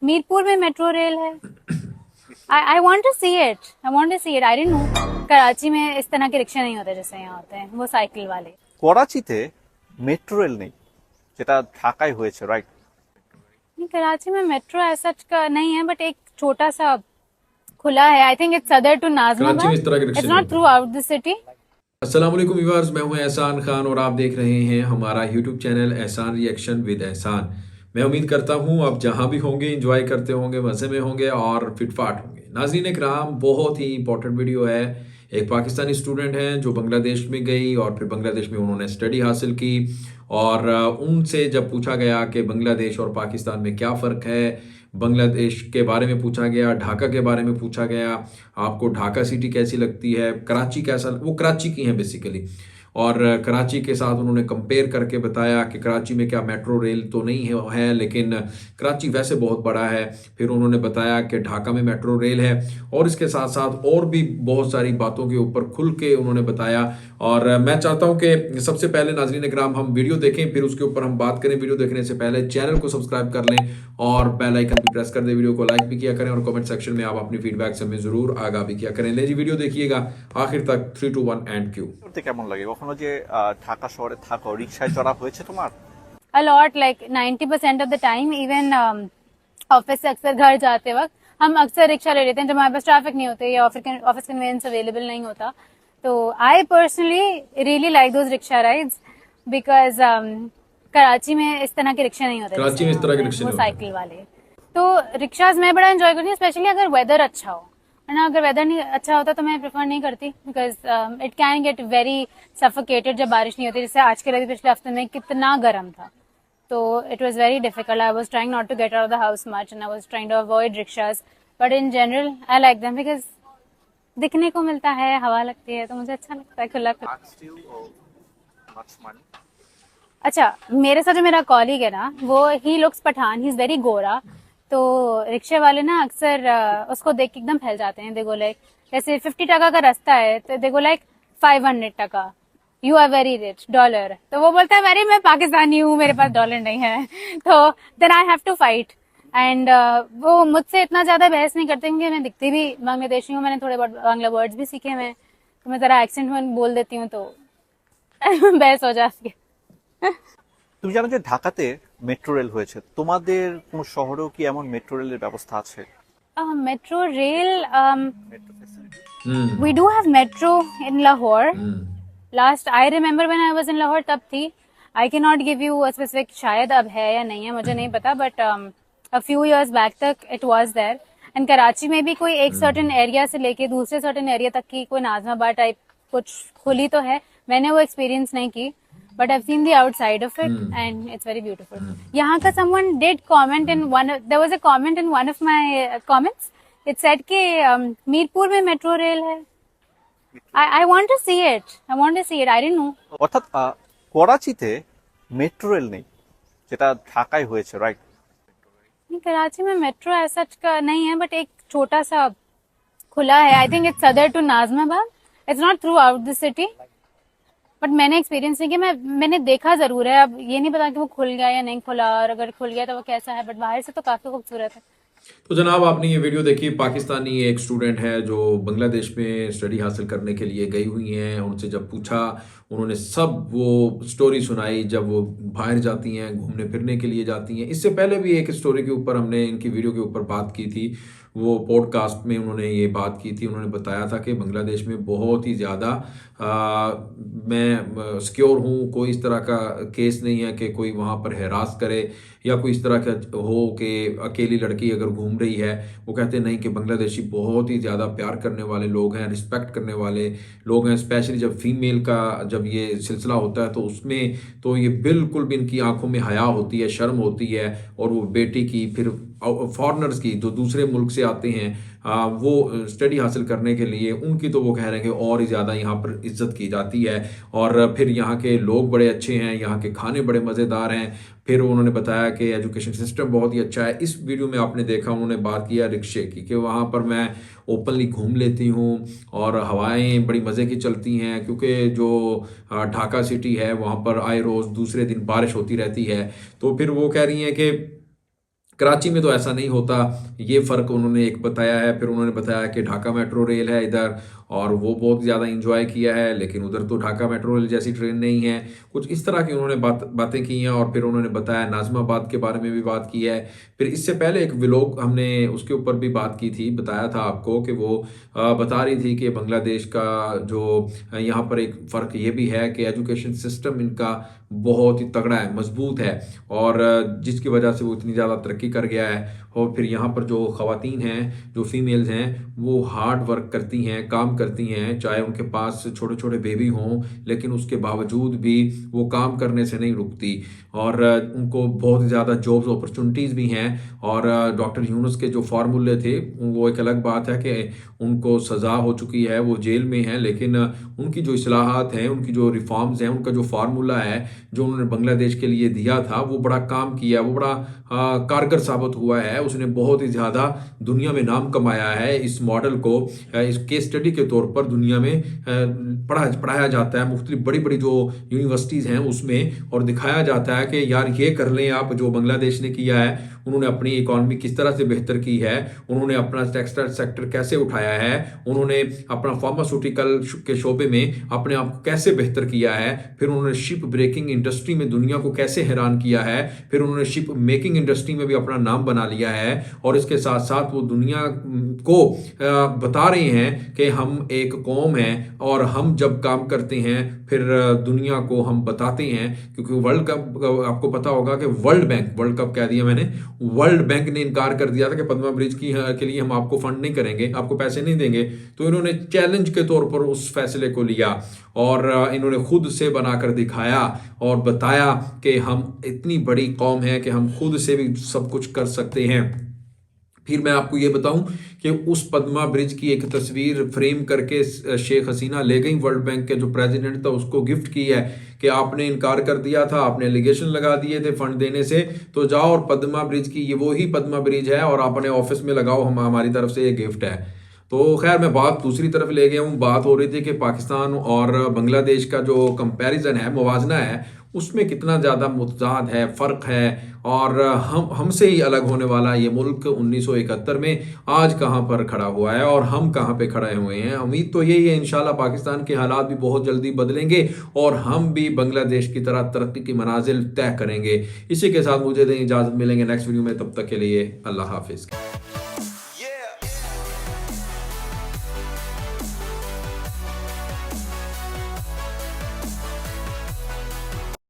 मीरपुर में metro rail है। I want to see it. I didn't know Karachi में इस तरह के रिक्शा नहीं होते जैसे यहाँ होते हैं, वो साइकिल वाले। করাচিতে মেট্রো রেল নেই, যেটা ঢাকায় হয়েছে, রাইট? नहीं, कराची में मेट्रो ऐसा का नहीं है, बट एक छोटा सा खुला है। I think it's Sadar to Karachi में इस तरह के नाजमाबाद। रिक्शे इट्स नहीं नॉट होते। Through out the city. अस्सलाम वालेकुम व्यूअर्स, मैं हूं एहसान खान और आप देख रहे हैं हमारा यूट्यूब चैनल एहसान रिएक्शन विद एहसान। मैं उम्मीद करता हूं आप जहां भी होंगे एंजॉय करते होंगे, मज़े में होंगे और फिटफाट होंगे। नाज़रीन इकराम, बहुत ही इंपॉर्टेंट वीडियो है। एक पाकिस्तानी स्टूडेंट हैं जो बांग्लादेश में गई और फिर बांग्लादेश में उन्होंने स्टडी हासिल की और उनसे जब पूछा गया कि बांग्लादेश और पाकिस्तान में क्या फ़र्क है, बांग्लादेश के बारे में पूछा गया, ढाका के बारे में पूछा गया, आपको ढाका सिटी कैसी लगती है, कराची कैसा, वो कराची की हैं बेसिकली, और कराची के साथ उन्होंने कंपेयर करके बताया कि कराची में क्या मेट्रो रेल तो नहीं है लेकिन कराची वैसे बहुत बड़ा है। फिर उन्होंने बताया कि ढाका में मेट्रो रेल है और इसके साथ साथ और भी बहुत सारी बातों के ऊपर खुल के उन्होंने बताया। और मैं चाहता हूं कि सबसे पहले नाज़रीन इकराम हम वीडियो देखें, फिर उसके ऊपर हम बात करें। वीडियो देखने से पहले चैनल को सब्सक्राइब कर लें और बेल आइकन भी प्रेस कर दें। वीडियो को लाइक भी किया करें और कमेंट सेक्शन में आप अपनी फीडबैक से हमें ज़रूर आगाह भी किया करें। ले जी, वीडियो देखिएगा आखिर तक। 3, 2, 1 एंड क्यू। করতে কেমন লাগে? কখনো যে ঢাকা শহরে থাকো, রিক্সায় চড়া হয়েছে তোমার? A lot, like 90% of the time, even office से अक्सर घर जाते वक्त हम अक्सर रिक्शा ले लेते हैं जब हमारे पास ट्रैफिक नहीं होती या ऑफिस कन्वीनियंस अवेलेबल नहीं होता। तो I personally really like those rickshaw rides because Karachi में इस तरह के रिक्शा नहीं होते कराची में इस तरह के रिक्शे वो नहीं होते। साइकिल वाले। तो रिक्शाज मैं बड़ा एंजॉय करती हूँ, स्पेशली अगर वेदर अच्छा हो। वरना अगर वेदर नहीं अच्छा होता तो मैं प्रेफर नहीं करती, because it can get very suffocated जब बारिश नहीं होती। जैसे आज के लिए पिछले हफ्ते में कितना गर्म था, तो it was very difficult. I was trying not to get out of the house much and I was trying to avoid rickshaws. But in general, I like them because दिखने को मिलता है, हवा लगती है, तो मुझे अच्छा लगता है खुला खुला। अच्छा, मेरे साथ जो मेरा कॉलीग है ना, वो ही looks Pathan, he is very गोरा। तो रिक्शे वाले ना अक्सर उसको देख के एकदम फैल जाते हैं। देखो लाइक जैसे 50 टका का रास्ता है तो देखो like 500 taka, you are very rich dollar. तो वो बोलता है अरे मैं पाकिस्तानी हूँ, मेरे पास डॉलर नहीं है। तो then I have to fight. And वो मुझसे इतना ज्यादा बहस नहीं करते क्योंकि मैं दिखती भी बांग्लादेशी हूँ। मैंने थोड़े बहुत बांग्ला वर्ड्स भी सीखे हैं, तो मैं जरा एक्सेंट में बोल देती हूँ तो बहस हो जाती है। তুমি জানো যে ঢাকাতে মেট্রো রেল হয়েছে? তোমাদের কোন শহরেও কি এমন মেট্রো রেলের ব্যবস্থা আছে? Metro rail, metro facility? we do have metro in Lahore. Last I remember when I was in Lahore तब थी। I can not give you a specific, शायद अब है या नहीं है मुझे नहीं पता, but a few years back तक it was there. And Karachi में भी कोई एक सर्टेन एरिया से लेके दूसरे सर्टेन एरिया तक की कोई नाजमाबाद टाइप कुछ खुली तो है। मैंने वो एक्सपीरियंस नहीं की, but I seen the outside of it and it's very beautiful. यहाँ का someone did comment in one, there was a comment in one of my comments. It said कि मीरपुर में मेट्रो रेल है। I want to see it. I didn't know. অর্থাৎ করাচিতে metro rail নেই, যেটা ঢাকায় হয়েছে, রাইট? नहीं, कराची में मेट्रो ऐसा का नहीं है, बट एक छोटा सा खुला है। I think it's Sadar to Nazimabad. It's not throughout the city, but मैंने एक्सपीरियंस नहीं किया। मैंने देखा जरूर है। अब ये नहीं पता कि वो खुल गया या नहीं खुला, और अगर खुल गया तो वो कैसा है, बट बाहर से तो काफी खूबसूरत है। तो जनाब, आपने ये वीडियो देखी। पाकिस्तानी एक स्टूडेंट है जो बांग्लादेश में स्टडी हासिल करने के लिए गई हुई हैं। उनसे जब पूछा, उन्होंने सब वो स्टोरी सुनाई जब वो बाहर जाती हैं, घूमने फिरने के लिए जाती हैं। इससे पहले भी एक स्टोरी के ऊपर हमने इनकी वीडियो के ऊपर बात की थी, वो पॉडकास्ट में उन्होंने ये बात की थी। उन्होंने बताया था कि बांग्लादेश में बहुत ही ज़्यादा मैं सिक्योर हूँ, कोई इस तरह का केस नहीं है कि कोई वहाँ पर हैरास करे या कोई इस तरह का हो कि अकेली लड़की अगर घूम रही है। वो कहते नहीं कि बांग्लादेशी बहुत ही ज़्यादा प्यार करने वाले लोग हैं, रिस्पेक्ट करने वाले लोग हैं। स्पेशली जब फीमेल का जब ये सिलसिला होता है तो उसमें तो ये बिल्कुल भी इनकी आंखों में हया होती है, शर्म होती है। और वो बेटी की, फिर फॉरेनर्स की जो दूसरे मुल्क से आते हैं वो स्टडी हासिल करने के लिए, उनकी तो वो कह रहे हैं कि और ही ज़्यादा यहाँ पर इज्जत की जाती है। और फिर यहाँ के लोग बड़े अच्छे हैं, यहाँ के खाने बड़े मज़ेदार हैं। फिर उन्होंने बताया कि एजुकेशन सिस्टम बहुत ही अच्छा है। इस वीडियो में आपने देखा उन्होंने बात किया रिक्शे की, कि वहाँ पर मैं ओपनली घूम लेती हूँ और हवाएं बड़ी मज़े की चलती हैं, क्योंकि जो ढाका सिटी है वहाँ पर आए रोज़ दूसरे दिन बारिश होती रहती है। तो फिर वो कह रही हैं कि कराची में तो ऐसा नहीं होता, ये फ़र्क उन्होंने एक बताया है। फिर उन्होंने बताया कि ढाका मेट्रो रेल है इधर, और वो बहुत ज़्यादा इंजॉय किया है, लेकिन उधर तो ढाका मेट्रो रेल जैसी ट्रेन नहीं है। कुछ इस तरह की उन्होंने बातें की हैं। और फिर उन्होंने बताया नाज़िमाबाद के बारे में भी बात की है। फिर इससे पहले एक व्लॉग हमने उसके ऊपर भी बात की थी, बताया था आपको कि वो बता रही थी कि बांग्लादेश का जो यहाँ पर एक फ़र्क ये भी है कि एजुकेशन सिस्टम इनका बहुत ही तगड़ा है, मजबूत है, और जिसकी वजह से वो इतनी ज़्यादा तरक्की कर गया है। और फिर यहाँ पर जो ख़वातीन हैं, जो फीमेल्स हैं, वो हार्ड वर्क करती हैं, काम करती हैं, चाहे उनके पास छोटे छोटे बेबी हों, लेकिन उसके बावजूद भी वो काम करने से नहीं रुकती। और उनको बहुत ज़्यादा जॉब्स अपॉर्चुनिटीज़ भी हैं। और डॉक्टर यूनुस के जो फार्मूले थे, वो एक अलग बात है कि उनको सज़ा हो चुकी है, वो जेल में है, लेकिन उनकी जो इस्लाहात हैं, उनकी जो रिफॉर्म्स हैं, उनका जो फार्मूला है जो उन्होंने बांग्लादेश के लिए दिया था, वो बड़ा काम किया, वो बड़ा कारगर साबित हुआ है। उसने बहुत ही ज़्यादा दुनिया में नाम कमाया है। इस मॉडल को इस केस स्टडी के तौर पर दुनिया में पढ़ाया जाता है, मुख्तलिफ बड़ी बड़ी जो यूनिवर्सिटीज़ हैं उसमें, और दिखाया जाता है कि यार ये कर लें आप, जो बांग्लादेश ने किया है। उन्होंने अपनी इकॉनमी किस तरह से बेहतर की है, उन्होंने अपना टेक्सटाइल सेक्टर कैसे उठाया है, उन्होंने अपना फार्मास्यूटिकल के शोबे में अपने आप को कैसे बेहतर किया है, फिर उन्होंने शिप ब्रेकिंग इंडस्ट्री में दुनिया को कैसे हैरान किया है, फिर उन्होंने शिप मेकिंग इंडस्ट्री में भी अपना नाम बना लिया है। और इसके साथ साथ वो दुनिया को बता रहे हैं कि हम एक कौम हैं, और हम जब काम करते हैं फिर दुनिया को हम बताते हैं। क्योंकि वर्ल्ड कप, आपको पता होगा कि वर्ल्ड कप कह दिया मैंने, वर्ल्ड बैंक ने इनकार कर दिया था कि पद्मा ब्रिज के लिए हम आपको फंड नहीं करेंगे, आपको पैसे नहीं देंगे। तो इन्होंने चैलेंज के तौर पर उस फैसले को लिया, और इन्होंने खुद से बनाकर दिखाया और बताया कि हम इतनी बड़ी कौम है कि हम खुद से भी सब कुछ कर सकते हैं। फिर मैं आपको ये बताऊं कि उस पद्मा ब्रिज की एक तस्वीर फ्रेम करके शेख हसीना ले गई, वर्ल्ड बैंक के जो प्रेसिडेंट था उसको गिफ्ट की है कि आपने इनकार कर दिया था, आपने एलिगेशन लगा दिए थे फंड देने से, तो जाओ और पद्मा ब्रिज की, ये वही पद्मा ब्रिज है, और अपने ऑफिस में लगाओ, हमारी तरफ से ये गिफ्ट है। तो खैर मैं बात दूसरी तरफ ले गया हूँ। बात हो रही थी कि पाकिस्तान और बांग्लादेश का जो कंपैरिजन है, मुवाजना है, उसमें कितना ज़्यादा मुतजाद है, फ़र्क है। और हमसे ही अलग होने वाला ये मुल्क 1971 में आज कहाँ पर खड़ा हुआ है, और हम कहाँ पे खड़े हुए हैं। उम्मीद तो यही है इंशाल्लाह पाकिस्तान के हालात भी बहुत जल्दी बदलेंगे, और हम भी बांग्लादेश की तरह तरक्की की मनाजिल तय करेंगे। इसी के साथ मुझे दें इजाज़त, मिलेंगे नेक्स्ट वीडियो में, तब तक के लिए अल्लाह हाफिज़।